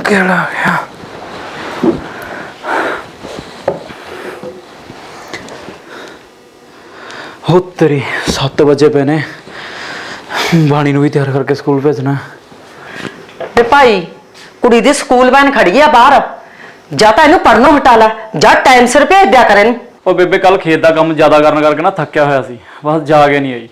केड़ा आ गया। हो तेरी 7 बजे पे ने बाणी भी तैयार करके स्कूल भेजना। ते भाई कुड़ी दी स्कूल वैन खड़ी है बाहर, जा तो इनू पढ़नों हटा ला, जा टाइम सिर भेज दिया कर इनू। ओ बेबे कल खेत का काम ज्यादा करने करके ना थक्या होया सी, बस जाग नहीं आई।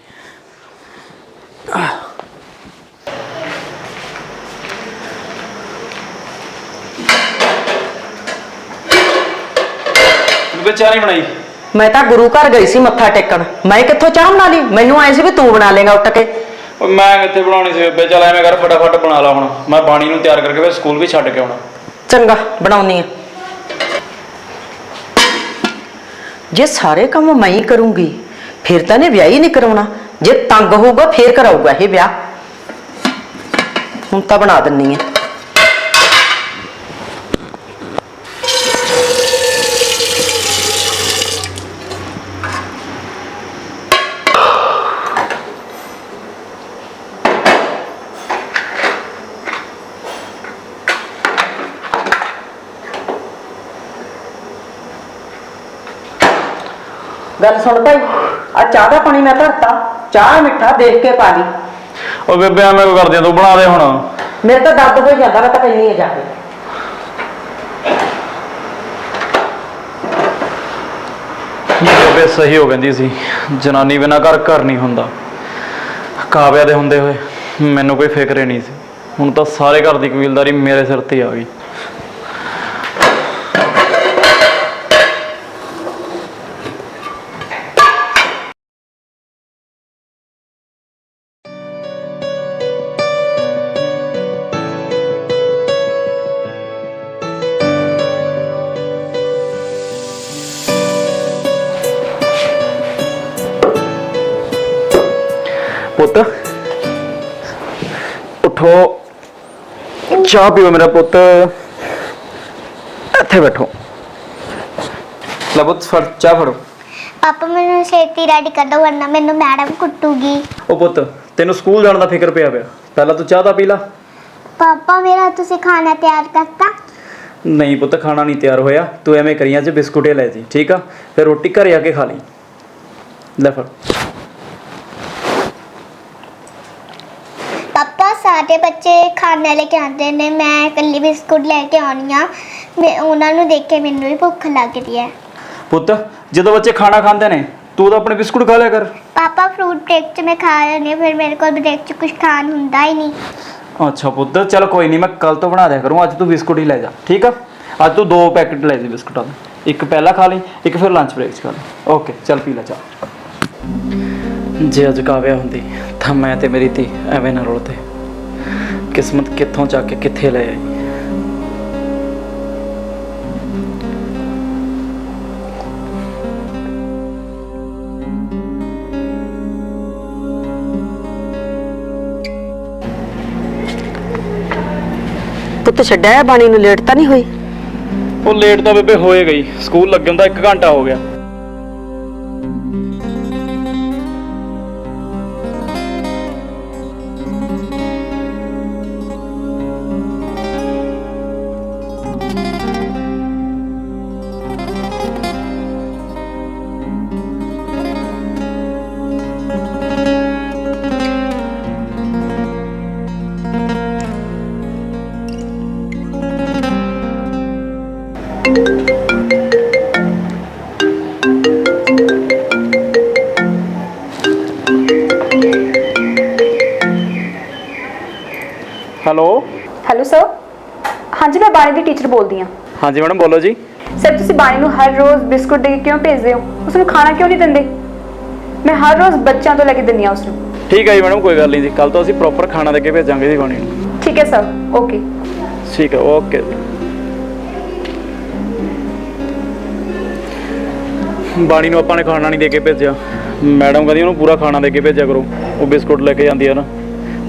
बेबे चाय नहीं बनाई? मैं तो गुरु घर गई सी मत्था टेकन, मैं कित्थों चाह बना ली? मैनू आए सी भी तू बना लेगा उठ के। मैं कितने बनानी सी बेबे, चल एवें कर फटाफट बना ला हुण, मैं बाणी नूं तैयार करके फिर स्कूल भी छड्ड के आउणा। चंगा बनाउनी है। जे सारे काम मैं ही करूंगी फिर तो इन्हें ब्याह ही नहीं कराउणा, जे तंग होगा फिर कराऊगा ये ब्याह। हुण तां बना दिन्नी है। गल सुन भाई, आ चाह का पानी मैं धरता, चाह मिठा देख के पा ली। ओ बेबे एवें क्यों करदी, तू बना दे हुण। मेरे तो दर्द हो जाता, मैं तो कहनी है जाके। बेबे सही हो कहंदी सी, जनानी बिना घर घर नहीं हुंदा। काव्या दे हुंदे होए मैनू कोई फिक्र ही नहीं सी, हुण तां सारे घर दी कबीलदारी मेरे सिर ते आ गई। पुत उठो, चाह पियो मेरा पुत, इत्थे बैठो। लो पुत फड़ चाह फड़ो। पापा मैनू छेती रेडी कर दो वरना मैनू मैडम कुट्टूगी। ओ पुत तेनू स्कूल जाने दा फिक्र पिया पिया, पहला तू चाह दा पी ला। पापा मेरा तुसी खाना तैयार करता? नहीं पुत खाना नहीं तैयार होया, तू एवें करियां च बिस्कुट ले जी, ठीक आ? फिर रोटी घरे आके खा ली। ले फड़। पापा सारे बच्चे खाना लेके आते ने, मैं कल्ली बिस्कुट लेके आनी आ, मैं उन्हां नू देख के मैनू भी भुख लग रही है। पुत जो बच्चे खाना खाते ने तू तो अपने बिस्कुट खा लिया कर। पापा फ्रूट ब्रेक च मैं खा रही, फिर मेरे को ब्रेक च कुछ खान हुंदा ही नहीं। अच्छा पुत चल कोई नहीं, मैं कल तो बना दिया करूँ, अज तू बिस्कुट ही ले जा, ठीक है? अज तू 2 पैकेट ले जी बिस्कुटा के, एक पहला खा ली, एक फिर लंच ब्रेक खा ली। ओके चल पी ला चाह। जे अज काव्या हुंदी तां मैं ते मेरी धी एवें ना रुलदे, किस्मत कित्थों जाके कित्थे ले आई। पुत्त छड्या बाणी नू, लेट तो नहीं हुई? ਉਹ ਲੇਟ ਤਾਂ ਬੇਬੇ ਹੋਏ ਗਈ, ਸਕੂਲ ਲੱਗਣ ਦਾ 1 ਘੰਟਾ ਹੋ ਗਿਆ। हेलो हेलो सर, हाँ जी मैं बाणी की टीचर बोलती हाँ। हाँ जी मैडम बोलो जी। सर तुसी बाणी नू हर रोज़ बिस्कुट दे के क्यों भेजते हो? उसनू खाना क्यों नहीं देंगे? मैं हर रोज़ बच्चों तो लेके दिंदी हाँ उसनू। ठीक है जी मैडम, कोई गल नहीं जी, कल तो असीं प्रॉपर खाना दे के भेजांगे जी बाणी नूं। ठीक है सर, ओके। ठीक है ओके जी। बाणी नूं आपां ने खाना नहीं दे के भेजिया, मैडम कहदी उहनूं पूरा खाना दे के भेजिया करो, वो बिस्कुट लेके जांदी है ना,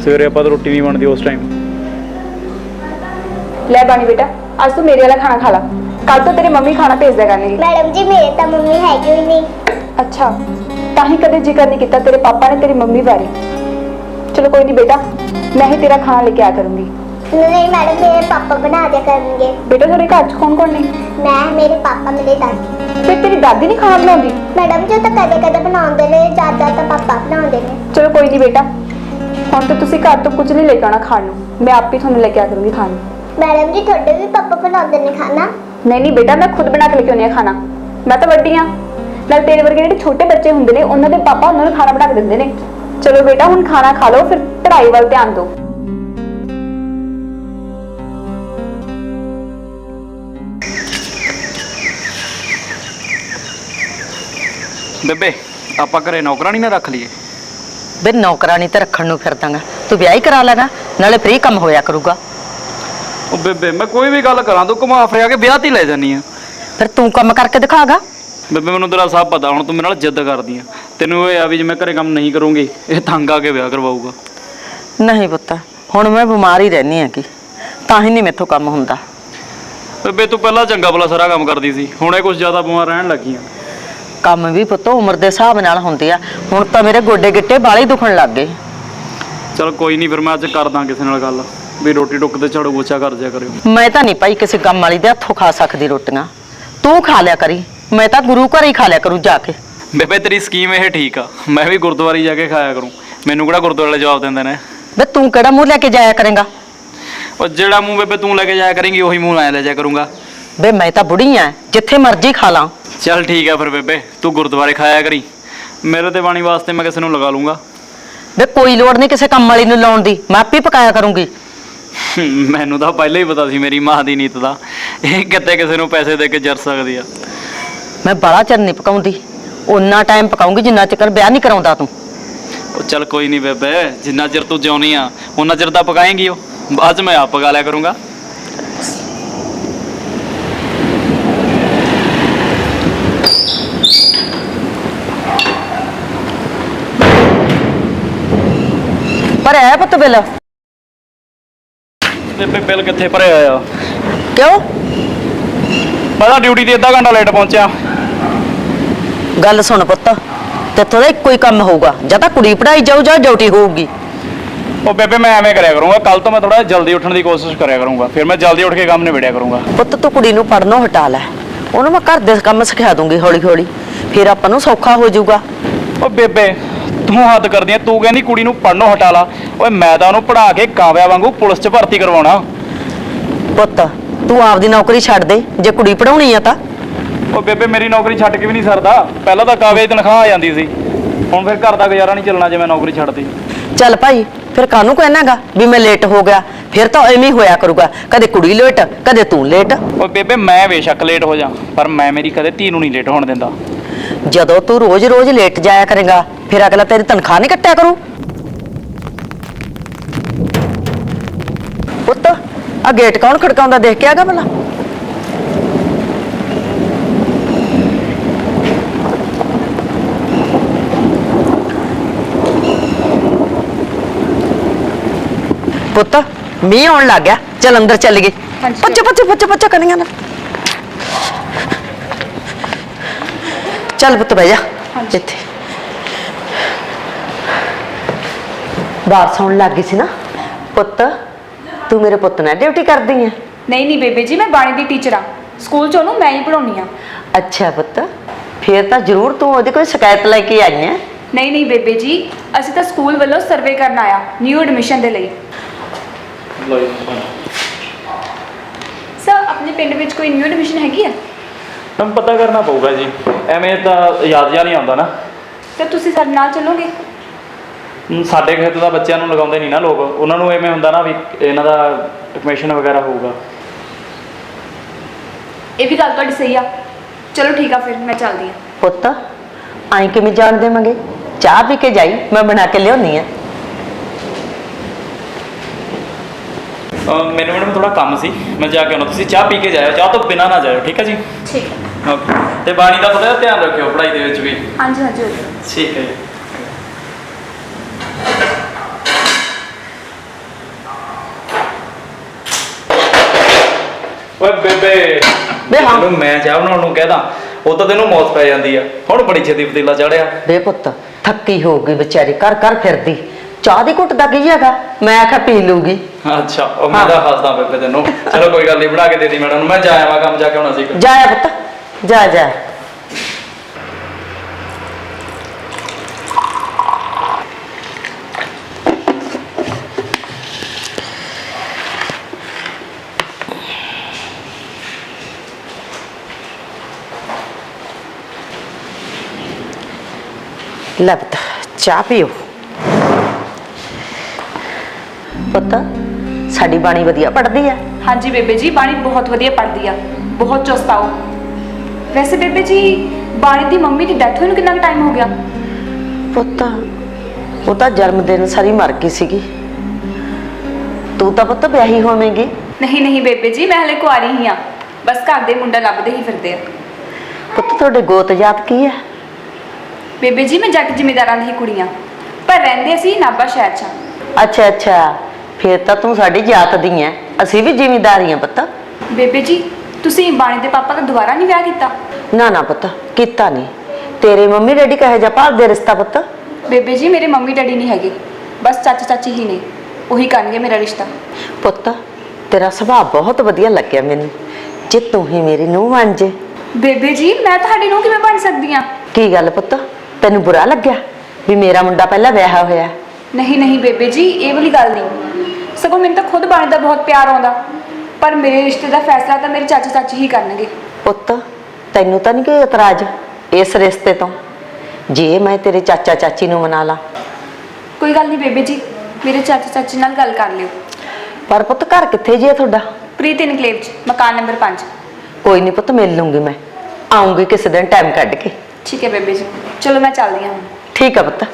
सवेरे आपां तो रोटी नहीं बनती उस टाइम। ले बाणी बेटा, आज तू मेरे वाला खाना खा ला, कल तो तेरी मम्मी खाना भेज दिया करनेगी। मैडम जी मेरे तो मम्मी है क्यों नहीं? अच्छा, ताही कदे जिक्र नहीं किया तेरे पापा ने तेरी मम्मी बारे। चलो कोई नहीं बेटा, मैं ही तेरा खाना लेके आया करूंगी। नहीं मैडम मेरे पापा बना दिया करेंगे। बेटा तेरे घर च कौन कौन ने? मैं मेरे पापा मेरे दादी। फिर तेरी दादी नहीं खाना बनाती? मैडम जो तो कदे कदे बनाते ने, ज्यादा तो पापा बनाते ने। चलो कोई नहीं बेटा, ਹੁਣ तो तुसी घर तो कुछ नहीं लेके आना खाण ਨੂੰ, मैं आप ही ਤੁਹਾਨੂੰ ਲੈ ਕੇ ਆ ਕਰੂੰਗੀ ਖਾਣ ਨੂੰ। मैडम जी थोड़े भी पापा बनाते ने खाना? नहीं बेटा, मैं खुद बना के लेके आनी खाना। मैं तो ਵੱਡੀ ਆ, ਨਾਲ ਤੇਰੇ ਵਰਗੇ ਜਿਹੜੇ ਛੋਟੇ ਬੱਚੇ ਹੁੰਦੇ ਨੇ ਉਹਨਾਂ ਦੇ ਪਾਪਾ ਉਹਨਾਂ ਨੂੰ ਖਾਣਾ ਬਣਾ ਕੇ ਦਿੰਦੇ ਨੇ। ਚਲੋ ਬੇਟਾ ਹੁਣ ਖਾਣਾ ਖਾ ਲਓ, ਫਿਰ ਪੜ੍ਹਾਈ ਵੱਲ ਧਿਆਨ ਦਿਓ। ਬੇਬੇ ਆਪਾਂ ਘਰੇ ਨੌਕਰਾਨੀ ਨਾ ਰੱਖ ਲਈਏ। ਬੇ ਨੌਕਰਾਨੀ ਤੇ ਰੱਖਣ ਨੂੰ ਫਿਰਦਾਂਗਾ, ਤੂੰ ਵਿਆਹ ਹੀ ਕਰਾ ਲੈਣਾ, ਨਾਲੇ ਫ੍ਰੀ ਕੰਮ ਹੋਇਆ ਕਰੂਗਾ। ਉਹ ਬੇਬੇ ਮੈਂ ਕੋਈ ਵੀ ਗੱਲ ਕਰਾਂ ਤੂੰ ਘੁਮਾ ਫਿਰਿਆ ਕੇ ਵਿਆਹ ਤੇ ਹੀ ਲੈ ਜਾਨੀ ਆ। ਫਿਰ ਤੂੰ ਕੰਮ ਕਰਕੇ ਦਿਖਾਗਾ। ਬੇਬੇ ਮੈਨੂੰ ਤੇਰਾ ਸਭ ਪਤਾ, ਹੁਣ ਤੂੰ ਮੇਰੇ ਨਾਲ ਜਿੱਦ ਕਰਦੀ ਆ। ਤੈਨੂੰ ਇਹ ਆ ਵੀ ਜੇ ਮੈਂ ਘਰੇ ਕੰਮ ਨਹੀਂ ਕਰੂੰਗੀ ਇਹ ਤੰਗ ਆ ਕੇ ਵਿਆਹ ਕਰਵਾਊਗਾ। ਨਹੀਂ ਪੁੱਤ, ਹੁਣ ਮੈਂ ਬਿਮਾਰ ਹੀ ਰਹਿਨੀ ਆ ਕਿ ਤਾਂ ਹੀ ਨਹੀਂ ਮੇਥੋਂ ਕੰਮ ਹੁੰਦਾ। ਬੇਬੇ ਤੂੰ ਪਹਿਲਾਂ ਚੰਗਾ ਭਲਾ ਸਾਰਾ ਕੰਮ ਕਰਦੀ ਸੀ, ਹੁਣ ਇਹ ਕੁਝ ਜ਼ਿਆਦਾ ਬਿਮਾਰ ਰਹਿਣ ਲੱਗੀ ਆ। ਕੰਮ ਵੀ ਪੁੱਤ ਉਮਰ ਦੇ ਹਿਸਾਬ ਨਾਲ ਹੁੰਦੇ ਆ, ਹੁਣ ਤਾਂ ਮੇਰੇ ਗੋਡੇ ਗਿੱਟੇ ਬਾਲੇ ਦੁਖਣ ਲੱਗ ਗਏ। ਚਲ ਕੋਈ ਨਹੀਂ, ਫਿਰ ਮੈਂ ਅੱਜ ਕਰਦਾ ਕਿਸੇ ਨਾਲ ਗੱਲ ਵੀ ਰੋਟੀ ਟੁੱਕ ਤੇ ਝਾੜੂ ਪੋਚਾ ਕਰ ਜਿਆ ਕਰਿਓ। ਮੈਂ ਤਾਂ ਨਹੀਂ ਭਾਈ ਕਿਸੇ ਕੰਮ ਵਾਲੀ ਦੇ ਹੱਥੋਂ ਖਾ ਸਕਦੀ ਰੋਟੀਆਂ, ਤੂੰ ਖਾ ਲਿਆ ਕਰੀ, ਮੈਂ ਤਾਂ ਗੁਰੂ ਘਰ ਹੀ ਖਾ ਲਿਆ ਕਰੂੰ ਜਾ ਕੇ। ਬੇਬੇ ਤੇਰੀ ਸਕੀਮ ਇਹ ਠੀਕ ਆ, ਮੈਂ ਵੀ ਗੁਰਦੁਆਰੇ ਜਾ ਕੇ ਖਾਇਆ ਕਰੂੰ, ਮੈਨੂੰ ਕਿਹੜਾ ਗੁਰਦੁਆਰੇ ਵਾਲੇ ਜਵਾਬ ਦਿੰਦੇ ਨੇ। ਵੇ ਤੂੰ ਕਿਹੜਾ ਮੂੰਹ ਲੈ ਕੇ ਜਾਇਆ ਕਰੇਂਗਾ? ਉਹ ਜਿਹੜਾ ਮੂੰਹ ਬੇਬੇ ਤੂੰ ਲੈ ਕੇ ਜਾਇਆ ਕਰੇਂਗੀ ਉਹੀ ਮੂੰਹ ਮੈਂ ਲੈ ਜਾਇਆ ਕਰੂੰਗਾ। ਵੇ ਮੈਂ ਤਾਂ ਬੁੜੀ ਆ, ਜਿੱਥੇ ਮਰਜ਼ੀ ਖਾ ਲਾਂ। ਚੱਲ ਠੀਕ ਆ ਫਿਰ ਬੇਬੇ, ਤੂੰ ਗੁਰਦੁਆਰੇ ਖਾਇਆ ਕਰੀ, ਮੇਰੇ ਤੇ ਬਾਣੀ ਵਾਸਤੇ ਮੈਂ ਕਿਸੇ ਨੂੰ ਲਗਾ ਲੂੰਗਾ। ਵੇ ਕੋਈ ਲੋੜ ਨਹੀਂ ਕਿਸੇ ਕੰਮ ਵਾਲੀ ਨੂੰ ਲਾਉਣ ਦੀ, ਮੈਂ ਆਪੇ ਪਕਾਇਆ ਕਰੂੰਗੀ। ਮੈਨੂੰ ਤਾਂ ਪਹਿਲਾਂ ਹੀ ਪਤਾ ਸੀ ਮੇਰੀ ਮਾਂ ਦੀ ਨੀਤ ਦਾ, ਇਹ ਕਿਤੇ ਕਿਸੇ ਨੂੰ ਪੈਸੇ ਦੇ ਕੇ ਜਰ ਸਕਦੀ ਆ। ਮੈਂ ਬਾਹਲਾ ਚਿਰ ਨਹੀਂ ਪਕਾਉਂਦੀ, ਓਨਾ ਟਾਈਮ ਪਕਾਉਂਗੀ ਜਿੰਨਾ ਚਿਰ ਵਿਆਹ ਨਹੀਂ ਕਰਾਉਂਦਾ ਤੂੰ। ਉਹ ਚੱਲ ਕੋਈ ਨਹੀਂ ਬੇਬੇ, ਜਿੰਨਾ ਚਿਰ ਤੂੰ ਜਿਉਣੀ ਆ ਉਹਨਾਂ ਚਿਰ ਤਾਂ ਪਕਾਏਂਗੀ, ਉਹ ਬਾਅਦ 'ਚ ਮੈਂ ਆਪ ਪਕਾ ਲਿਆ ਕਰੂੰਗਾ। ਪਰ ਐ ਪੁੱਤ ਬਿੱਲ ਬੇਬੇ ਬਿੱਲ ਕਿੱਥੇ ਭਰਿਆ ਆ? ਕਿਉਂ? ਮੈਂ ਤਾਂ ਡਿਊਟੀ ਤੇ ਅੱਧਾ ਘੰਟਾ ਲੇਟ ਪਹੁੰਚਿਆ। ਗੱਲ ਸੁਣ ਪੁੱਤ, ਤੇਥੋਂ ਦਾ ਇੱਕੋ ਹੀ ਕੰਮ ਹੋਊਗਾ, ਜਾਂ ਤਾਂ ਕੁੜੀ ਪੜਾਈ ਜਾਊ ਜਾਂ ਡਿਊਟੀ ਹੋਊਗੀ। ਉਹ ਬੇਬੇ ਮੈਂ ਐਵੇਂ ਕਰਿਆ ਕਰੂੰਗਾ, ਕੱਲ ਤੋਂ ਮੈਂ ਥੋੜਾ ਜਲਦੀ ਉੱਠਣ ਦੀ ਕੋਸ਼ਿਸ਼ ਕਰਿਆ ਕਰੂੰਗਾ, ਫਿਰ ਮੈਂ ਜਲਦੀ ਉੱਠ ਕੇ ਕੰਮ ਨਿਬੇੜਿਆ ਕਰੂੰਗਾ। ਪੁੱਤ ਤੂੰ ਕੁੜੀ ਨੂੰ ਪੜਨੋਂ ਹਟਾ ਲੈ, ਉਹਨੂੰ ਮੈਂ ਘਰ ਦੇ ਕੰਮ ਸਿਖਾ ਦੂੰਗੀ ਹੌਲੀ ਹੌਲੀ, ਫਿਰ ਆਪਾਂ ਨੂੰ ਸੌਖਾ ਹੋ ਜਾਊਗਾ। ਉਹ ਬੇਬੇ ਤੂੰ ਹੱਦ ਕਰਦੀ ਆ, ਤੂੰ ਕਹਿੰਦੀ ਕੁੜੀ ਨੂੰ ਪੜਨੋਂ ਹਟਾ ਲਾ, ਓਏ ਮੈਂ ਤਾਂ ਉਹਨੂੰ ਪੜਾ ਕੇ ਕਾਵਿਆ ਵਾਂਗੂ ਪੁਲਿਸ 'ਚ ਭਰਤੀ ਕਰਵਾਉਣਾ। ਪੁੱਤ ਤੂੰ ਆਪਦੀ ਨੌਕਰੀ ਛੱਡ ਦੇ, ਜੇ ਕੁੜੀ ਪੜਾਉਣੀ ਆ ਤਾਂ। ਉਹ ਬੇਬੇ ਮੇਰੀ ਨੌਕਰੀ ਛੱਡ ਕੇ ਵੀ ਨਹੀਂ ਸਰਦਾ, ਪਹਿਲਾਂ ਤਾਂ ਕਾਵਿਆ ਦੀ ਤਨਖਾਹ ਆ ਜਾਂਦੀ ਸੀ, ਹੁਣ ਫਿਰ ਘਰ ਦਾ ਗੁਜ਼ਾਰਾ ਨਹੀਂ ਚੱਲਣਾ ਜੇ ਮੈਂ ਨੌਕਰੀ ਛੱਡਦੀ। ਚੱਲ ਭਾਈ ਫਿਰ ਕਾਹਨੂੰ ਕਹਿਣਾਗਾ ਵੀ ਮੈਂ ਲੇਟ ਹੋ ਗਿਆ, ਫਿਰ ਤਾਂ ਐਵੇਂ ਹੀ ਹੋਇਆ ਕਰੂਗਾ, ਕਦੇ ਕੁੜੀ ਲੇਟ ਕਦੇ ਤੂੰ ਲੇਟ। ਉਹ ਬੇਬੇ ਮੈਂ ਬੇਸ਼ੱਕ ਲੇਟ ਹੋ ਜਾ, ਪਰ ਮੈਂ ਮੇਰੀ ਕਦੇ ਧੀ ਨੂੰ ਨਹੀਂ ਲੇਟ ਹੋਣ ਦਿੰਦਾ। ਜਦੋਂ ਤੂੰ ਰੋਜ਼-ਰੋਜ਼ ਲੇਟ ਜਾਇਆ ਕਰੇਗਾ, ਫਿਰ ਅਗਲਾ ਤੇਰੀ ਤਨਖਾਹ ਨਹੀਂ ਕੱਟਿਆ ਕਰੂ। ਪੁੱਤ ਆ ਗੇਟ ਕੌਣ ਖੜਕਾਉਂਦਾ ਦੇਖ ਕੇ ਆਗਾ ਭਲਾ? ਪੁੱਤ ਮੀਂਹ ਆਉਣ ਲੱਗ ਗਿਆ, ਚੱਲ ਅੰਦਰ ਚੱਲ ਗਏ। ਪੱਚਾ ਕਰਨੀਆਂ ਨਾ। ਚੱਲ ਪੁੱਤ ਬਹਿ ਜਾ ਇੱਥੇ। ਬਾਹਰ ਸੌਣ ਲੱਗ ਗਈ ਸੀ ਨਾ ਪੁੱਤ, ਤੂੰ ਮੇਰੇ ਪੁੱਤ ਨਾਲ ਡਿਊਟੀ ਕਰਦੀ ਹੈ? ਨਹੀਂ ਬੇਬੇ ਜੀ, ਮੈਂ ਬਾਣੀ ਦੀ ਟੀਚਰ ਆ, ਸਕੂਲ 'ਚ ਉਹਨੂੰ ਮੈਂ ਹੀ ਪੜਾਉਣੀ ਆ। ਅੱਛਾ ਪੁੱਤ, ਫਿਰ ਤਾਂ ਜ਼ਰੂਰ ਤੂੰ ਉਹਦੀ ਕੋਈ ਸ਼ਿਕਾਇਤ ਲੈ ਕੇ ਆਈ ਹੈ। ਨਹੀਂ ਬੇਬੇ ਜੀ, ਅਸੀਂ ਤਾਂ ਸਕੂਲ ਵੱਲੋਂ ਸਰਵੇ ਕਰਨ ਆਇਆ ਨਿਊ ਐਡਮਿਸ਼ਨ ਦੇ ਲਈ। ਸਰ ਆਪਣੇ ਪਿੰਡ ਵਿੱਚ ਕੋਈ ਨਿਊ ਐਡਮਿਸ਼ਨ ਹੈਗੀ ਆ? ਤੁਹਾਨੂੰ ਪਤਾ ਕਰਨਾ ਪਊਗਾ ਜੀ, ਐਵੇਂ ਤਾਂ ਯਾਦ ਜਾਂ ਨਹੀਂ ਆਉਂਦਾ ਨਾ। ਤਾਂ ਤੁਸੀਂ ਸਾਡੇ ਨਾਲ ਚੱਲੋਗੇ? ਸਾਡੇ ਖੇਤ ਦਾ ਬੱਚਿਆਂ ਨੂੰ ਲਗਾਉਂਦੇ ਨਹੀਂ ਨਾ ਲੋਕ, ਉਹਨਾਂ ਨੂੰ ਐਵੇਂ ਹੁੰਦਾ ਨਾ ਵੀ ਇਹਨਾਂ ਦਾ ਐਡਮਿਸ਼ਨ ਵਗੈਰਾ ਹੋਊਗਾ। ਇਹ ਵੀ ਗੱਲ ਤੁਹਾਡੀ ਸਹੀ ਆ, ਚਲੋ ਠੀਕ ਆ ਫਿਰ ਮੈਂ ਚੱਲਦੀ ਆ। ਪੁੱਤ ਆਈ ਕਿਵੇਂ ਜਾਣ ਦੇਵਾਂਗੇ, ਚਾਹ ਪੀ ਕੇ ਜਾਈ, ਮੈਂ ਬਣਾ ਕੇ ਲਿਆਉਣੀ ਆ। ਮੈਨੂੰ ਮੈਡਮ ਥੋੜਾ ਕੰਮ ਸੀ, ਮੈਂ ਜਾ ਕੇ ਆਉਣਾ, ਤੁਸੀਂ ਚਾਹ ਪੀ ਕੇ ਜਾਇਓ, ਚਾਹ ਤੋਂ ਬਿਨਾਂ ਨਾ ਜਾਇਓ, ਠੀਕ ਹੈ ਜੀ? ਠੀਕ ਹੈ। ਓਕੇ, ਤੇ ਬਾਣੀ ਦਾ ਪਤਾ ਧਿਆਨ ਰੱਖਿਓ ਪੜ੍ਹਾਈ ਦੇ ਵਿੱਚ ਵੀ। ਹਾਂਜੀ ਹਾਂਜੀ ਠੀਕ ਹੈ ਜੀ। ਓਏ ਬੇਬੇ ਵੇ ਹਾਂ। ਤੈਨੂੰ ਮੈਂ ਚਾਹ ਬਣਾਉਣ ਨੂੰ ਕਹਿਦਾ, ਉਹ ਤਾਂ ਤੈਨੂੰ ਮੌਤ ਪੈ ਜਾਂਦੀ ਆ, ਹੁਣ ਬੜੀ ਛੇਤੀ ਪਤੀਲਾ ਚੜਿਆ। ਵੇ ਪੁੱਤ ਥੱਕੀ ਹੋ ਗਈ ਵਿਚਾਰੀ, ਕਰ ਫਿਰਦੀ, ਚਾਹ ਦੀ ਘੁੱਟ ਦਾ ਕੀ ਹੈਗਾ, ਮੈਂ ਆਖਿਆ ਪੀ ਲੂਗੀ। ਅੱਛਾ ਉਹ ਮੈਂ ਤਾਂ ਹੱਸਦਾ ਬੇਬੇ ਤੈਨੂੰ। ਚਲੋ ਕੋਈ ਗੱਲ ਨਹੀਂ, ਬਣਾ ਕੇ ਦੇ ਦੀ ਮੈਡਮ ਨੂੰ। ਮੈਂ ਜਾ ਆਵਾਂ, ਕੰਮ ਜਾ ਕੇ ਆਉਣਾ ਸੀ। ਜਾਇਆ ਪੁੱਤ, ਜਾ ਜਾ। ਲੈ ਪੁੱਤ ਚਾਹ ਪੀਓ। ਪੁੱਤ ਸਾਡੀ ਬਾਣੀ ਵਧੀਆ ਪੜ੍ਹਦੀ ਆ। ਹਾਂਜੀ ਬੇਬੇ ਜੀ, ਬਾਣੀ ਬਹੁਤ ਵਧੀਆ ਪੜ੍ਹਦੀ ਆ, ਬਹੁਤ ਚੁਸਤ ਆ ਉਹ। ਵੈਸੇ ਬੇਬੇ ਜੀ, ਬਾਣੀ ਦੀ ਮੰਮੀ ਦੀ ਡੈਥ ਹੋਈ ਨੂੰ ਕਿੰਨਾ ਟਾਈਮ ਹੋ ਗਿਆ? ਪੁੱਤ ਉਹ ਤਾਂ ਜਨਮ ਦਿਨ ਸਾਰੀ ਮਰ ਗਈ ਸੀਗੀ। ਤੂੰ ਤਾਂ ਪੁੱਤ ਵਿਆਹੀ ਹੋਵੇਂਗੀ। ਨਹੀਂ ਨਹੀਂ ਬੇਬੇ ਜੀ, ਮੈਂ ਹਲੇ ਕੁਆਰੀ ਹੀ ਆ, ਬਸ ਘਰ ਦੇ ਮੁੰਡਾ ਲੱਭਦੇ ਹੀ ਫਿਰਦੇ ਆ। ਪੁੱਤ ਤੁਹਾਡੇ ਗੋਤ ਜਾਤ ਕੀ ਹੈ? ਬੇਬੇ ਜੀ, ਮੈਂ ਜੱਟ ਜ਼ਿਮੀਂਦਾਰਾਂ ਦੀ ਹੀ ਕੁੜੀਆਂ, ਪਰ ਰਹਿੰਦੇ ਅਸੀਂ ਨਾਭਾ ਸ਼ਹਿਰ 'ਚ। ਅੱਛਾ ਅੱਛਾ, ਫੇਰ ਤਾਂ ਤੂੰ ਸਾਡੀ ਜਾਤ ਦੀ ਐ, ਅਸੀਂ ਵੀ ਜ਼ਿਮੀਂਦਾਰ ਹੀ ਆ ਪੁੱਤ। ਬੇਬੇ ਜੀ, ਤੁਸੀਂ ਬਾਣੀ ਦੇ ਪਾਪਾ ਦਾ ਦੁਬਾਰਾ ਨਹੀਂ ਵਿਆਹ ਕੀਤਾ? ਨਾ ਨਾ ਪੁੱਤ, ਕੀਤਾ ਨਹੀਂ। ਤੇਰੇ ਮੰਮੀ ਡੈਡੀ ਕਹੇ ਜਾ ਭਾਲਦੇ ਰਿਸ਼ਤਾ ਪੁੱਤ? ਬੇਬੇ ਜੀ, ਮੇਰੇ ਮੰਮੀ ਡੈਡੀ ਨਹੀਂ ਹੈਗੇ, ਬਸ ਚਾਚਾ ਚਾਚੀ ਹੀ ਨੇ, ਉਹੀ ਕਰਨਗੇ ਮੇਰਾ ਰਿਸ਼ਤਾ। ਪੁੱਤ ਤੇਰਾ ਸੁਭਾਅ ਬਹੁਤ ਵਧੀਆ ਲੱਗਿਆ ਮੈਨੂੰ, ਜੇ ਤੂੰ ਹੀ ਮੇਰੀ ਨੂੰਹ ਬਣ ਜੇ। ਬੇਬੇ ਜੀ, ਮੈਂ ਤੁਹਾਡੀ ਨੂੰਹ ਕਿਵੇਂ ਬਣ ਸਕਦੀ ਆ? ਕੀ ਗੱਲ ਪੁੱਤ, ਤੈਨੂੰ ਬੁਰਾ ਲੱਗਿਆ ਵੀ ਮੇਰਾ ਮੁੰਡਾ ਪਹਿਲਾਂ ਵਿਆਹਿਆ ਹੋਇਆ? ਨਹੀਂ ਨਹੀਂ ਬੇਬੇ ਜੀ, ਇਹ ਵਾਲੀ ਗੱਲ ਨਹੀਂ, ਸਗੋਂ ਮੈਨੂੰ ਤਾਂ ਖੁਦ ਬਾਣੀ ਦਾ ਬਹੁਤ ਪਿਆਰ ਆਉਂਦਾ, ਪਰ ਮੇਰੇ ਰਿਸ਼ਤੇ ਦਾ ਫੈਸਲਾ ਤਾਂ ਮੇਰੇ ਚਾਚਾ ਚਾਚੀ ਹੀ ਕਰਨਗੇ। ਪੁੱਤ ਤੈਨੂੰ ਤਾਂ ਨਹੀਂ ਕੋਈ ਇਤਰਾਜ਼ ਇਸ ਰਿਸ਼ਤੇ ਤੋਂ, ਜੇ ਮੈਂ ਤੇਰੇ ਚਾਚਾ ਚਾਚੀ ਨੂੰ ਮਨਾ ਲਾਂ? ਕੋਈ ਗੱਲ ਨਹੀਂ ਬੇਬੇ ਜੀ, ਮੇਰੇ ਚਾਚਾ ਚਾਚੀ ਨਾਲ ਗੱਲ ਕਰ ਲਿਓ। ਪਰ ਪੁੱਤ ਘਰ ਕਿੱਥੇ ਜੀ ਹੈ ਤੁਹਾਡਾ? ਪ੍ਰੀਤ ਇਨਕਲੇਵ 'ਚ, ਮਕਾਨ ਨੰਬਰ 5। ਕੋਈ ਨਹੀਂ ਪੁੱਤ, ਮਿਲ ਲੂੰਗੀ, ਮੈਂ ਆਉਂਗੀ ਕਿਸੇ ਦਿਨ ਟਾਈਮ ਕੱਢ ਕੇ। ਠੀਕ ਹੈ ਬੇਬੇ ਜੀ, ਚਲੋ ਮੈਂ ਚੱਲਦੀ ਹਾਂ ਹੁਣ। ਠੀਕ ਆ ਪੁੱਤ।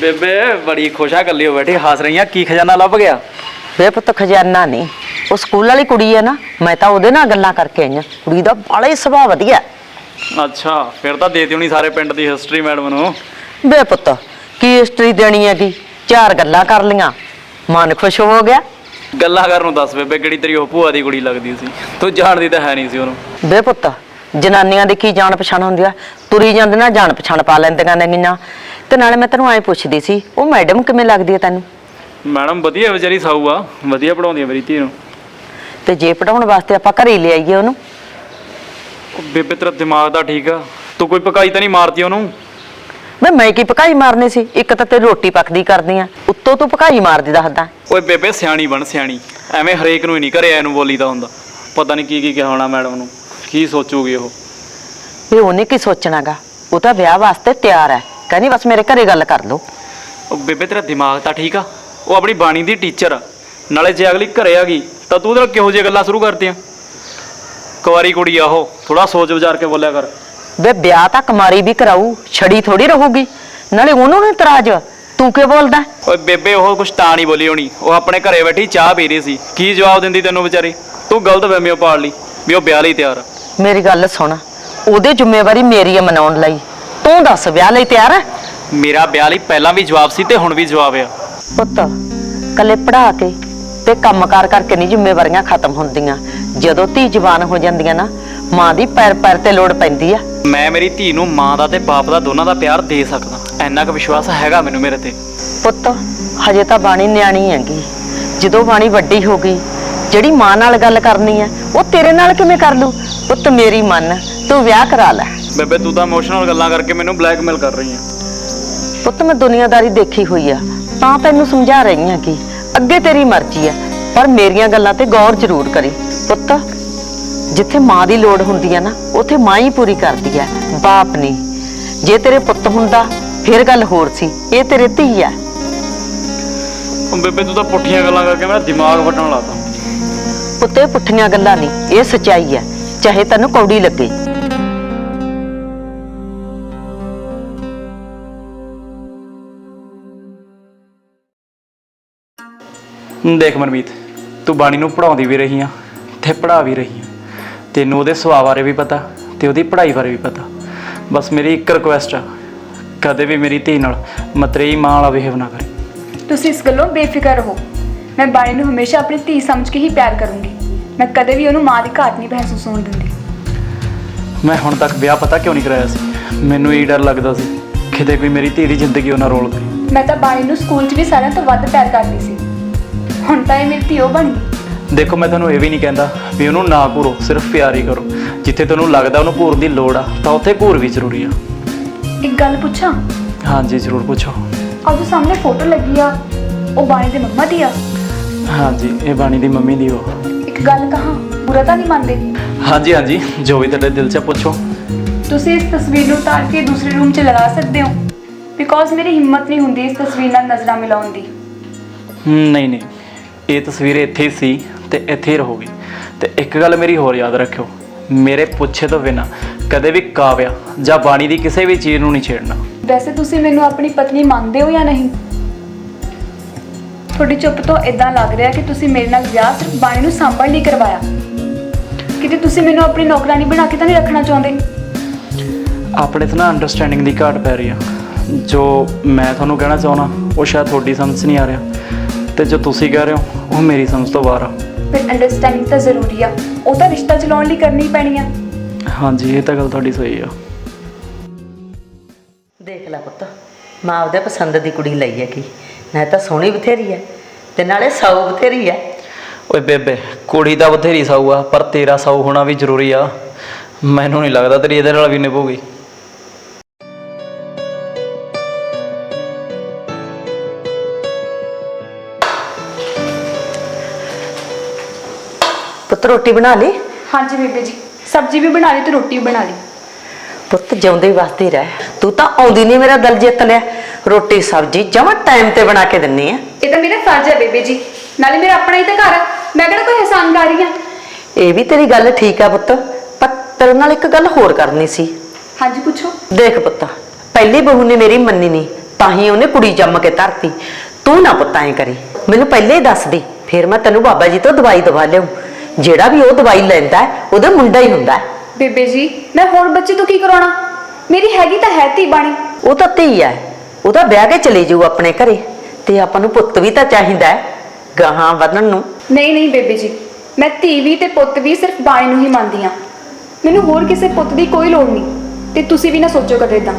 ਬੇਬੇ ਬੜੀ ਖੁਸ਼ਾ ਗੱਲੀ ਹੋ ਬੈਠੀ, ਹੱਸ ਰਹੀਆਂ, ਕੀ ਖਜ਼ਾਨਾ ਲੱਭ ਗਿਆ? ਵੇ ਪੁੱਤ ਖਜ਼ਾਨਾ ਨਹੀਂ, ਉਹ ਸਕੂਲ ਵਾਲੀ ਕੁੜੀ ਹੈ ਨਾ, ਮੈਂ ਤਾਂ ਉਹਦੇ ਨਾਲ ਗੱਲਾਂ ਕਰਕੇ ਆਈ ਹਾਂ। ਕੁੜੀ ਦਾ ਬੜਾ ਹੀ ਸੁਭਾਅ ਵਧੀਆ। ਅੱਛਾ, ਫਿਰ ਤਾਂ ਦੇਤੀ ਹੋਣੀ ਸਾਰੇ ਪਿੰਡ ਦੀ ਹਿਸਟਰੀ ਮੈਡਮ ਨੂੰ। ਵੇ ਪੁੱਤ ਕੀ ਹਿਸਟਰੀ ਦੇਣੀ ਹੈਗੀ, 4 ਗੱਲਾਂ ਕਰ ਲੀਆਂ, ਮਨ ਖੁਸ਼ ਹੋ ਗਿਆ। ਗੱਲਾਂ ਕਰਨ ਨੂੰ ਦੱਸ ਬੇਬੇ, ਕਿਹੜੀ ਤੇਰੀ ਉਹ ਭੂਆ ਦੀ ਕੁੜੀ ਲੱਗਦੀ ਸੀ? ਤੂੰ ਜਾਣਦੀ ਤਾਂ ਹੈ ਨਹੀਂ ਸੀ ਉਹਨੂੰ। ਵੇ ਪੁੱਤ ਜਨਾਨੀਆਂ ਦੀ ਕੀ ਜਾਣ ਪਛਾਣ ਹੁੰਦੀ ਆ, ਤੁਰੀ ਜਾਂਦੇ ਨਾ ਜਾਣ ਪਛਾਣ ਪਾ ਲੈਂਦੀਆਂ ਨੇਗੀਆਂ। ਤੇ ਨਾਲੇ ਮੈਂ ਤੈਨੂੰ ਐਂ ਪੁੱਛਦੀ ਸੀ, ਉਹ ਮੈਡਮ ਕਿਵੇਂ ਲੱਗਦੀ ਹੈ ਤੈਨੂੰ? ਮੈਡਮ ਵਧੀਆ ਵਿਚਾਰੀ, ਸਾਊ ਆ, ਵਧੀਆ ਪੜਾਉਂਦੀ ਆ ਮੇਰੀ ਧੀ ਨੂੰ। ਤੇ ਜੇ ਪੜਾਉਣ ਵਾਸਤੇ ਆਪਾਂ ਘਰੇ ਹੀ ਲਿਆਈਏ ਉਹਨੂੰ? ਉਹ ਬੇਬੇ ਤੇਰਾ ਦਿਮਾਗ ਤਾਂ ਠੀਕ ਆ, ਤੂੰ ਕੋਈ ਪਕਾਈ ਤਾਂ ਨਹੀਂ ਮਾਰਦੀ ਉਹਨੂੰ? ਮੈਂ ਕੀ ਪਕਾਈ ਮਾਰਨੀ ਸੀ? ਇੱਕ ਤਾਂ ਤੇ ਰੋਟੀ ਪੱਕਦੀ ਕਰਦੀ ਆ, ਉੱਤੋਂ ਤੂੰ ਪਕਾਈ ਮਾਰਦੀ ਦੱਸਦਾ। ਓਏ ਬੇਬੇ ਸਿਆਣੀ ਬਣ ਸਿਆਣੀ, ਐਵੇਂ ਹਰੇਕ ਨੂੰ ਹੀ ਨਹੀਂ ਘਰੇ ਆਏ ਨੂੰ ਬੋਲੀਦਾ ਹੁੰਦਾ। ਪਤਾ ਨਹੀਂ ਕੀ ਕੀ ਕਿਹਾ ਹੋਣਾ ਮੈਡਮ ਨੂੰ, ਕੀ ਸੋਚੂਗੀ ਉਹ? ਵੀ ਉਹਨੇ ਕੀ ਸੋਚਣਾਗਾ, ਉਹ ਤਾਂ ਵਿਆਹ ਵਾਸਤੇ ਤਿਆਰ ਹੈ, ਕਹਿੰਦੀ ਬਸ ਮੇਰੇ ਘਰੇ ਗੱਲ ਕਰ ਲਓ। ਉਹ ਬੇਬੇ ਤੇਰਾ ਦਿਮਾਗ ਤਾਂ ਠੀਕ ਆ, ਉਹ ਆਪਣੀ ਬਾਣੀ ਦੀ ਟੀਚਰ ਆ, ਨਾਲੇ ਜੇ ਅਗਲੀ ਘਰੇ ਆ ਗਈ ਤਾਂ ਤੂੰ ਉਹਦੇ ਨਾਲ ਕਿਹੋ ਜਿਹੀ ਗੱਲਾਂ ਸ਼ੁਰੂ ਕਰਤੀਆਂ? ਕੁਆਰੀ ਕੁੜੀ ਆ ਉਹ, ਥੋੜਾ ਸੋਚ ਵਿਚਾਰ ਕੇ ਬੋਲਿਆ ਕਰ। ਵੇ ਵਿਆਹ ਤਾਂ ਕੁਮਾਰੀ ਵੀ ਕਰਾਊ, ਛੜੀ ਥੋੜੀ ਰਹੂਗੀ, ਨਾਲੇ ਉਹਨੂੰ ਨੀ ਇਤਰਾਜ਼, ਤੂੰ ਕਿਉਂ ਬੋਲਦਾ? ਓਏ ਬੇਬੇ ਉਹ ਕੁਛ ਤਾਂ ਨਹੀਂ ਬੋਲੀ ਹੋਣੀ, ਉਹ ਆਪਣੇ ਘਰੇ ਬੈਠੀ ਚਾਹ ਪੀ ਰਹੀ ਸੀ, ਕੀ ਜਵਾਬ ਦਿੰਦੀ ਤੈਨੂੰ ਵਿਚਾਰੀ? ਤੂੰ ਗਲਤ ਵਹਿਮੀਓ ਪਾਲ ਲਈ ਵੀ ਉਹ ਵਿਆਹ ਲਈ ਤਿਆਰ ਆ। ਮੇਰੀ ਗੱਲ ਸੁਣ, ਉਹਦੇ ਜ਼ਿੰਮੇਵਾਰੀ ਮੇਰੀ ਹੈ ਮਨਾਉਣ ਲਈ, ਤੂੰ ਦੱਸ ਵਿਆਹ ਲਈ ਤਿਆਰ ਹੈ? ਮੇਰਾ ਵਿਆਹ ਲਈ ਪਹਿਲਾਂ ਵੀ ਜਵਾਬ ਸੀ ਤੇ ਹੁਣ ਵੀ ਜਵਾਬ ਆ। ਪੁੱਤ ਕੱਲੇ ਪੜਾ ਕੇ ਤੇ ਕੰਮਕਾਰ ਕਰਕੇ ਨਹੀਂ ਜ਼ਿੰਮੇਵਾਰੀਆਂ ਖਤਮ ਹੁੰਦੀਆਂ, ਜਦੋਂ ਧੀ ਜਵਾਨ ਹੋ ਜਾਂਦੀਆਂ ਨਾ, ਮਾਂ ਦੀ ਪੈਰ ਪੈਰ ਤੇ ਲੋੜ ਪੈਂਦੀ ਆ। ਮੈਂ ਮੇਰੀ ਧੀ ਨੂੰ ਮਾਂ ਦਾ ਤੇ ਬਾਪ ਦਾ ਦੋਨਾਂ ਦਾ ਪਿਆਰ ਦੇ ਸਕਦਾ, ਇੰਨਾ ਕੁ ਵਿਸ਼ਵਾਸ ਹੈਗਾ ਮੈਨੂੰ ਮੇਰੇ ਤੇ। ਪੁੱਤ ਹਜੇ ਤਾਂ ਬਾਣੀ ਨਿਆਣੀ ਹੈਗੀ, ਜਦੋਂ ਬਾਣੀ ਵੱਡੀ ਹੋ ਗਈ, ਜਿਹੜੀ ਮਾਂ ਨਾਲ ਗੱਲ ਕਰਨੀ ਹੈ ਉਹ ਤੇਰੇ ਨਾਲ ਕਿਵੇਂ ਕਰ ਲੂ? ਪੁੱਤ ਮੇਰੀ ਮੰਨ, ਤੂੰ ਵਿਆਹ ਕਰਾ ਲੈ। ਬੇਬੇ ਤੂੰ ਤਾਂ ਇਮੋਸ਼ਨਲ ਗੱਲਾਂ ਕਰਕੇ ਮੈਨੂੰ ਬਲੈਕਮੇਲ ਕਰ ਰਹੀ ਆ। ਪੁੱਤ ਮੈਂ ਦੁਨੀਆਦਾਰੀ ਦੇਖੀ ਹੋਈ ਆ, ਤਾਂ ਤੈਨੂੰ ਸਮਝਾ ਰਹੀ ਹਾਂ ਕਿ ਅੱਗੇ ਤੇਰੀ ਮਰਜ਼ੀ ਆ, ਪਰ ਮੇਰੀਆਂ ਗੱਲਾਂ ਤੇ ਗੌਰ ਜ਼ਰੂਰ ਕਰੀ। ਪੁੱਤ ਜਿੱਥੇ ਮਾਂ ਦੀ ਲੋੜ ਹੁੰਦੀ ਆ ਨਾ, ਉੱਥੇ ਮਾਂ ਹੀ ਪੂਰੀ ਕਰਦੀ ਆ, ਬਾਪ ਨਹੀਂ। ਜੇ ਤੇਰੇ ਪੁੱਤ ਹੁੰਦਾ ਫਿਰ ਗੱਲ ਹੋਰ ਸੀ, ਇਹ ਤੇਰੇ ਧੀ ਆ। ਬੇਬੇ ਤੂੰ ਤਾਂ ਪੁੱਠੀਆਂ ਗੱਲਾਂ ਕਰਕੇ ਮੇਰਾ ਦਿਮਾਗ ਫਟਣ ਲਾਤਾ। ਪੁੱਤੇ ਪੁੱਠੀਆਂ ਗੱਲਾਂ ਨਹੀਂ, ਇਹ ਸੱਚਾਈ ਹੈ, ਚਾਹੇ ਤੈਨੂੰ ਕੌੜੀ ਲੱਗੇ। ਦੇਖ ਮਨਮੀਤ, ਤੂੰ ਬਾਣੀ ਨੂੰ ਪੜਾਉਂਦੀ ਵੀ ਰਹੀ ਆ ਤੇ ਪੜਾ ਵੀ ਰਹੀ ਆ, ਤੈਨੂੰ ਉਹਦੇ ਸੁਭਾਅ ਬਾਰੇ ਵੀ ਪਤਾ ਤੇ ਉਹਦੀ ਪੜ੍ਹਾਈ ਬਾਰੇ ਵੀ ਪਤਾ। ਬਸ ਮੇਰੀ ਇੱਕ ਰਿਕੁਐਸਟ ਆ, ਕਦੇ ਵੀ ਮੇਰੀ ਧੀ ਨਾਲ ਮਤਰੇਈ ਮਾਂ ਵਾਲਾ ਬਿਹੇਵ ਨਾ ਕਰੀ। ਤੁਸੀਂ ਇਸ ਗੱਲੋਂ ਬੇਫਿਕਰ ਰਹੋ, ਮੈਂ ਬਾਣੀ ਨੂੰ ਹਮੇਸ਼ਾ ਆਪਣੀ ਧੀ ਸਮਝ ਕੇ ਹੀ ਪਿਆਰ ਕਰੂੰਗੀ। ਮੈਂ ਕਦੇ ਵੀ ਉਹਨੂੰ ਮਾਂ ਦੀ ਘਾਟ ਨਹੀਂ ਮਹਿਸੂਸ ਹੋਣ ਦਿੰਦੀ। ਮੈਂ ਹੁਣ ਤੱਕ ਵਿਆਹ ਪਤਾ ਕਿਉਂ ਨਹੀਂ ਕਰਾਇਆ ਸੀ? ਮੈਨੂੰ ਇਹ ਡਰ ਲੱਗਦਾ ਸੀ ਕਿਤੇ ਕੋਈ ਮੇਰੀ ਧੀ ਦੀ ਜ਼ਿੰਦਗੀ ਉਹਨਾਂ ਰੋਲ ਦੇ। ਮੈਂ ਤਾਂ ਬਾਣੀ ਨੂੰ ਸਕੂਲ 'ਚ ਵੀ ਸਾਰਿਆਂ ਤੋਂ ਵੱਧ ਪਿਆਰ ਕਰਦੀ ਸੀ, ਹੁਣ ਤਾਂ ਇਹ ਮੇਰੀ ਧੀ ਉਹ ਬਣ ਗਈ। ਦੇਖੋ ਮੈਂ ਤੁਹਾਨੂੰ ਇਹ ਵੀ ਨਹੀਂ ਕਹਿੰਦਾ ਵੀ ਉਹਨੂੰ ਨਾ ਘੂਰੋ, ਸਿਰਫ ਪਿਆਰ ਹੀ ਕਰੋ। ਜਿੱਥੇ ਤੁਹਾਨੂੰ ਲੱਗਦਾ ਉਹਨੂੰ ਘੂਰ ਦੀ ਲੋੜ ਆ ਤਾਂ ਉੱਥੇ ਘੂਰ ਵੀ ਜ਼ਰੂਰੀ ਆ। ਇੱਕ ਗੱਲ ਪੁੱਛਾਂ? ਹਾਂਜੀ ਜ਼ਰੂਰ ਪੁੱਛੋ। ਆਹ ਜੋ ਸਾਹਮਣੇ ਫੋਟੋ ਲੱਗੀ ਆ, ਉਹ ਬਾਣੀ ਦੇ ਮੰਮਾ ਦੀ ਆ? ਹਾਂਜੀ ਇਹ ਬਾਣੀ ਦੀ ਮੰਮੀ ਦੀ ਉਹ। ਇੱਕ ਗੱਲ ਕਹਾਂ, ਬੁਰਾ ਤਾਂ ਨਹੀਂ ਮੰਨਦੇ? ਹਾਂਜੀ ਹਾਂਜੀ ਜੋ ਵੀ ਤੁਹਾਡੇ ਦਿਲ 'ਚ ਆ ਪੁੱਛੋ। ਤੁਸੀਂ ਇਸ ਤਸਵੀਰ ਨੂੰ ਉਤਾਰ ਕੇ ਦੂਸਰੇ ਰੂਮ 'ਚ ਲਗਾ ਸਕਦੇ ਹੋ? ਬਿਕੋਜ਼ ਮੇਰੀ ਹਿੰਮਤ ਨਹੀਂ ਹੁੰਦੀ ਇਸ ਤਸਵੀਰ ਨਾਲ ਨਜ਼ਰਾਂ ਮਿਲਾਉਣ ਦੀ। ਨਹੀਂ ਨਹੀਂ, ਇਹ ਤਸਵੀਰ ਇੱਥੇ ਹੀ ਸੀ ਤੇ ਇੱਥੇ ਹੀ ਰਹੂਗੀ। ਤੇ ਇੱਕ ਗੱਲ ਮੇਰੀ ਹੋਰ ਯਾਦ ਰੱਖਿਓ, ਮੇਰੇ ਪੁੱਛੇ ਤੋਂ ਬਿਨਾਂ ਕਦੇ ਵੀ ਕਾਵਿਆ ਜਾਂ ਬਾਣੀ ਦੀ ਕਿਸੇ ਵੀ ਚੀਜ਼ ਨੂੰ ਨਹੀਂ ਛੇੜਨਾ। ਵੈਸੇ ਤੁਸੀਂ ਮੈਨੂੰ ਆਪਣੀ ਪਤਨੀ ਮੰਨਦੇ ਹੋ ਜਾਂ ਨਹੀਂ? ਤੁਹਾਡੀ ਚੁੱਪ ਤੋਂ ਇਦਾਂ ਲੱਗ ਰਿਹਾ ਕਿ ਤੁਸੀਂ ਮੇਰੇ ਨਾਲ ਵਿਆਹ ਸਿਰਫ ਬਾਣੀ ਨੂੰ ਸੰਭਾਲ ਲਈ ਕਰਵਾਇਆ। ਕਿਤੇ ਤੁਸੀਂ ਮੈਨੂੰ ਆਪਣੀ ਨੌਕਰਾਨੀ ਬਣਾ ਕੇ ਤਾਂ ਨਹੀਂ ਰੱਖਣਾ ਚਾਹੁੰਦੇ? ਆਪਣੇ ਤੋਂ ਨਾ ਅੰਡਰਸਟੈਂਡਿੰਗ ਦੀ ਘਾਟ ਪੈ ਰਹੀ ਆ। ਜੋ ਮੈਂ ਤੁਹਾਨੂੰ ਕਹਿਣਾ ਚਾਹੁੰਦਾ ਉਹ ਸ਼ਾਇਦ ਤੁਹਾਡੀ ਸਮਝ 'ਚ ਨਹੀਂ ਆ ਰਿਹਾ, ਤੇ ਜੋ ਤੁਸੀਂ ਕਹਿ ਰਹੇ ਹੋ ਉਹ ਮੇਰੀ ਸਮਝ ਤੋਂ ਬਾਹਰ ਆ। ਫਿਰ ਅੰਡਰਸਟੈਂਡਿੰਗ ਤਾਂ ਜ਼ਰੂਰੀ ਆ, ਉਹ ਤਾਂ ਰਿਸ਼ਤਾ ਚਲਾਉਣ ਲਈ ਕਰਨੀ ਪੈਣੀ ਆ। ਹਾਂਜੀ ਇਹ ਤਾਂ ਗੱਲ ਤੁਹਾਡੀ ਸਹੀ ਆ। ਦੇਖ ਲੈ ਪੁੱਤ, ਮਾਂ ਉਹਦੇ ਪਸੰਦ ਦੀ ਕੁੜੀ ਲਈ ਹੈ, ਕੀ ਨਾ ਤਾਂ ਸੋਹਣੀ ਬਥੇਰੀ ਹੈ ਤੇ ਨਾਲੇ ਸਾਊ ਬਥੇਰੀ ਹੈ। ਓਏ ਬੇਬੇ ਕੁੜੀ ਤਾਂ ਬਥੇਰੀ ਸਾਊ ਆ, ਪਰ ਤੇਰਾ ਸਾਊ ਹੋਣਾ ਵੀ ਜ਼ਰੂਰੀ ਆ। ਮੈਨੂੰ ਨਹੀਂ ਲੱਗਦਾ ਤੇਰੀ ਇਹਦੇ ਨਾਲ ਵੀ ਨਿਭੂਗੀ। ਪੁੱਤ ਰੋਟੀ ਬਣਾ ਲਈ? ਹਾਂਜੀ ਬੇਬੇ ਜੀ, ਸਬਜ਼ੀ ਵੀ ਬਣਾ ਲਈ ਤੇ ਰੋਟੀ ਵੀ ਬਣਾ ਲਈ। ਪੁੱਤ ਜਿਉਂਦੇ ਵਸਦੇ ਰਹਿ, ਤੂੰ ਤਾਂ ਆਉਂਦੀ ਨਹੀਂ ਮੇਰਾ ਦਿਲ ਜਿੱਤ ਲਿਆ। ਰੋਟੀ ਸਬਜ਼ੀ ਜਮਾਂ ਟਾਈਮ ਤੇ ਬਣਾ ਕੇ ਦਿੰਨੀ ਆ। ਇਹ ਤਾਂ ਮੇਰਾ ਫਰਜ਼ ਹੈ ਬੇਬੇ ਜੀ, ਨਾਲੇ ਮੇਰਾ ਆਪਣਾ ਹੀ ਤਾਂ ਘਰ ਆ, ਮੈਂ ਕਿਹੜਾ ਕੋਈ ਅਹਿਸਾਨ ਕਰ ਰਹੀ ਆ। ਇਹ ਵੀ ਤੇਰੀ ਗੱਲ ਠੀਕ ਆ ਪੁੱਤ, ਪਰ ਤੇਰੇ ਨਾਲ ਇੱਕ ਗੱਲ ਹੋਰ ਕਰਨੀ ਸੀ। ਹਾਂਜੀ ਪੁੱਛੋ। ਦੇਖ ਪੁੱਤ, ਪਹਿਲੀ ਬਹੂ ਨੇ ਮੇਰੀ ਮੰਨੀ ਨਹੀਂ, ਤਾਂ ਹੀ ਉਹਨੇ ਕੁੜੀ ਜੰਮ ਕੇ ਧਰਤੀ। ਤੂੰ ਨਾ ਪੁੱਤ ਐਂ ਕਰੀ, ਮੈਨੂੰ ਪਹਿਲੇ ਹੀ ਦੱਸ ਦੇ, ਫਿਰ ਮੈਂ ਤੈਨੂੰ ਬਾਬਾ ਜੀ ਤੋਂ ਦਵਾਈ ਦਵਾ ਲਿਆਉਂ। ਜਿਹੜਾ ਵੀ ਉਹ ਦਵਾਈ ਲੈਂਦਾ ਉਹਦਾ ਮੁੰਡਾ ਹੀ ਹੁੰਦਾ। ਬੇਬੇ ਜੀ ਮੈਂ ਹੋਰ ਬੱਚੇ ਤੋਂ ਕੀ ਕਰਾਉਣਾ? ਮੇਰੀ ਹੈਗੀ ਤਾਂ ਹੈ ਧੀ ਬਾਣੀ। ਉਹ ਤਾਂ ਧੀ ਹੈ, ਉਹਦਾ ਵਿਆਹ ਕੇ ਚਲੇ ਜਾਊ ਆਪਣੇ ਘਰੇ, ਤੇ ਆਪਾਂ ਨੂੰ ਪੁੱਤ ਵੀ ਤਾਂ ਚਾਹੀਦਾ ਹੈ ਗਾਹਾਂ ਵਧਣ ਨੂੰ। ਨਹੀਂ ਨਹੀਂ ਬੇਬੇ ਜੀ, ਮੈਂ ਧੀ ਵੀ ਤੇ ਪੁੱਤ ਵੀ ਸਿਰਫ ਬਾਣੀ ਨੂੰ ਹੀ ਮੰਨਦੀ ਆ। ਮੈਨੂੰ ਹੋਰ ਕਿਸੇ ਪੁੱਤ ਦੀ ਕੋਈ ਲੋੜ ਨਹੀਂ, ਤੇ ਤੁਸੀਂ ਵੀ ਨਾ ਸੋਚੋ ਕਦੇ ਇਦਾਂ।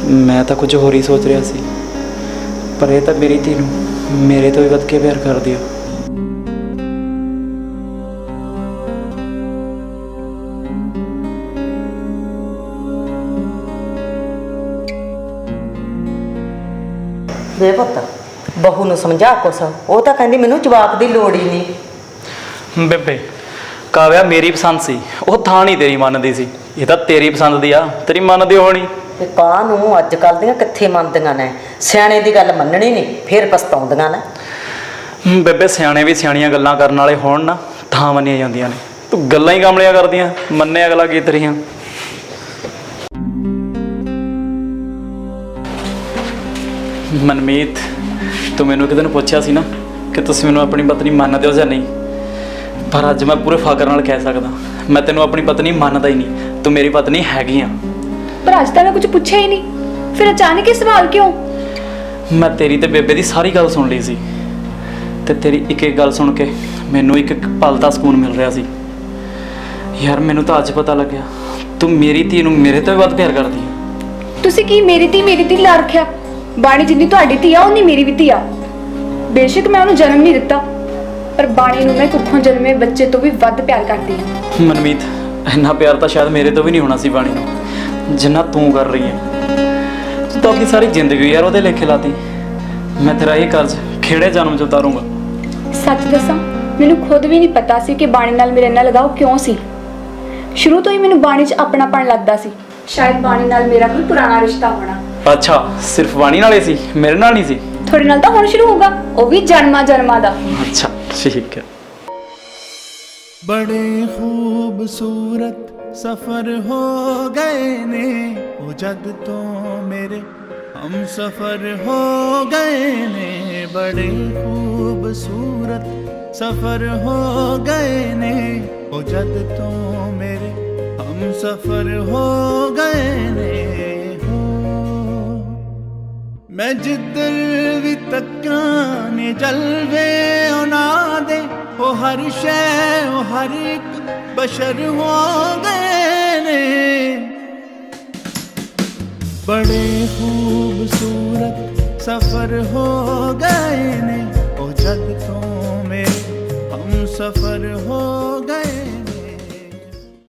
ਮੈਂ ਤਾਂ ਕੁਝ ਹੋਰ ਹੀ ਸੋਚ ਰਿਹਾ ਸੀ, ਪਰ ਇਹ ਤਾਂ ਮੇਰੀ ਧੀ ਨੂੰ ਮੇਰੇ ਤੋਂ ਵੀ ਵੱਧ ਕੇ ਪਿਆਰ ਕਰਦੀ ਆ। ਵੇ ਪੁੱਤ, ਬਹੂ ਨੂੰ ਸਮਝਾ ਕੁਛ, ਉਹ ਤਾਂ ਕਹਿੰਦੀ ਮੈਨੂੰ ਜਵਾਬ ਦੀ ਲੋੜ ਹੀ ਨਹੀਂ। ਬੇਬੇ ਕਾਵਿਆ ਮੇਰੀ ਪਸੰਦ ਸੀ, ਉਹ ਥਾਂ ਨਹੀਂ ਤੇਰੀ ਮੰਨਦੀ ਸੀ। ਇਹ ਤਾਂ ਤੇਰੀ ਪਸੰਦ ਦੀ ਆ, ਤੇਰੀ ਮੰਨਦੀ ਹੋਣੀ। ਤੇ ਕਾਹ ਨੂੰ ਅੱਜ ਕੱਲ ਦੀਆਂ ਕਿੱਥੇ ਮੰਨਦੀਆਂ ਨੇ, ਸਿਆਣੇ ਦੀ ਗੱਲ ਮੰਨਣੀ ਨਹੀਂ, ਫਿਰ ਪਛਤਾਉਂਦੀਆਂ ਨੇ। ਬੇਬੇ ਸਿਆਣੇ ਵੀ ਸਿਆਣੀਆਂ ਗੱਲਾਂ ਕਰਨ ਵਾਲੇ ਹੋਣ ਨਾ ਤਾਂ ਮੰਨੀਆਂ ਜਾਂਦੀਆਂ ਨੇ। ਤੂੰ ਗੱਲਾਂ ਹੀ ਕਾਮਲੀਆਂ ਕਰਦੀਆਂ, ਮੰਨੇ ਅਗਲਾ ਕੀ ਤੇਰੀਆਂ। ਮਨਮੀਤ ਤੂੰ ਮੈਨੂੰ ਕਿਤੇ ਨੂੰ ਪੁੱਛਿਆ ਸੀ ਨਾ ਕਿ ਤੁਸੀਂ ਮੈਨੂੰ ਆਪਣੀ ਪਤਨੀ ਮੰਨਦੇ ਹੋ ਜਾਂ ਨਹੀਂ, ਪਰ ਅੱਜ ਮੈਂ ਪੂਰੇ ਫਖਰ ਨਾਲ ਕਹਿ ਸਕਦਾ ਮੈਂ ਤੈਨੂੰ ਆਪਣੀ ਪਤਨੀ ਮੰਨਦਾ ਹੀ ਨਹੀਂ। ਤੂੰ ਮੇਰੀ ਪਤਨੀ ਹੈਗੀ ਆ। ਪਰ ਅੱਜ ਤਾਂ ਮੈਂ ਕੁਝ ਪੁੱਛਿਆ ਹੀ ਨਹੀਂ, ਫਿਰ ਅਚਾਨਕ ਇਹ ਸਵਾਲ ਕਿਉਂ? ਮੈਂ ਤੇਰੀ ਤੇ ਬੇਬੇ ਦੀ ਸਾਰੀ ਗੱਲ ਸੁਣ ਲਈ ਸੀ, ਤੇ ਤੇਰੀ ਇੱਕ ਇੱਕ ਗੱਲ ਸੁਣ ਕੇ ਮੈਨੂੰ ਇੱਕ ਇੱਕ ਪਲ ਦਾ ਸਕੂਨ ਮਿਲ ਰਿਹਾ ਸੀ। ਯਾਰ ਮੈਨੂੰ ਤਾਂ ਅੱਜ ਪਤਾ ਲੱਗਿਆ ਤੂੰ ਮੇਰੀ ਧੀ ਨੂੰ ਮੇਰੇ ਤੋਂ ਵੀ ਵੱਧ ਪਿਆਰ ਕਰਦੀ ਹੈ। ਤੁਸੀਂ ਕੀ ਮੇਰੀ ਧੀ ਲਾ ਰੱਖਿਆ? ਬਾਣੀ ਜਿੰਨੀ ਤੁਹਾਡੀ ਧੀ ਆ ਉਨੀ ਮੇਰੀ ਵੀ ਧੀ ਆ। ਬੇਸ਼ੱਕ ਮੈਂ ਉਹਨੂੰ ਜਨਮ ਨਹੀਂ ਦਿੱਤਾ, ਪਰ ਬਾਣੀ ਨੂੰ ਮੈਂ ਕੁੱਖੋਂ ਜਨਮੇ ਬੱਚੇ ਤੋਂ ਵੀ ਵੱਧ ਪਿਆਰ ਕਰਦੀ ਹਾਂ। ਮਨਮੀਤ ਇੰਨਾ ਪਿਆਰ ਤਾਂ ਸ਼ਾਇਦ ਮੇਰੇ ਤੋਂ ਵੀ ਨਹੀਂ ਹੋਣਾ ਸੀ ਬਾਣੀ ਨੂੰ ਜਿੰਨਾ ਤੂੰ ਕਰ ਰਹੀ ਹੈ। ਤੂੰ ਤਾਂ ਆਪਣੀ ਸਾਰੀ ਜ਼ਿੰਦਗੀ ਯਾਰ ਉਹਦੇ ਲੇਖੇ ਲਾਤੀ। ਮੈਂ ਤੇਰਾ ਇਹ ਕਰਜ਼ ਖੇੜੇ ਜਨਮ 'ਚ ਉਤਾਰੂੰਗਾ। ਸੱਚ ਦੱਸਾਂ, ਮੈਨੂੰ ਖੁਦ ਵੀ ਨਹੀਂ ਪਤਾ ਸੀ ਕਿ ਬਾਣੀ ਨਾਲ ਮੇਰੇ ਨਾਲ ਲਗਾਓ ਕਿਉਂ ਸੀ। ਸ਼ੁਰੂ ਤੋਂ ਹੀ ਮੈਨੂੰ ਬਾਣੀ 'ਚ ਆਪਣਾਪਣ ਲੱਗਦਾ ਸੀ। ਸ਼ਾਇਦ ਬਾਣੀ ਨਾਲ ਮੇਰਾ ਕੋਈ ਪੁਰਾਣਾ ਰਿਸ਼ਤਾ ਹੋਣਾ। ਅੱਛਾ ਸਿਰਫ ਬਾਣੀ ਨਾਲ ਹੀ ਸੀ, ਮੇਰੇ ਨਾਲ ਨਹੀਂ ਸੀ? ਤੁਹਾਡੇ ਨਾਲ ਤਾਂ ਹੁਣ ਸ਼ੁਰੂ ਹੋਊਗਾ, ਉਹ ਵੀ ਜਨਮਾਂ ਦਾ। ਅੱਛਾ ਠੀਕ ਹੈ। बड़े खूबसूरत सफर हो गए ने ओ जद तो मेरे हम सफर हो गए ने। बड़े खूबसूरत सफर हो गए ने ओ जद तो मेरे हम सफर हो गए ने। हो मैं जिधर भी तक्का ने जलवे ना दे ओ हर हर शय हर एक बशर हो गए ने बड़े खूबसूरत सफर हो गए ने ओ जद तो मेरे हम सफर हो गए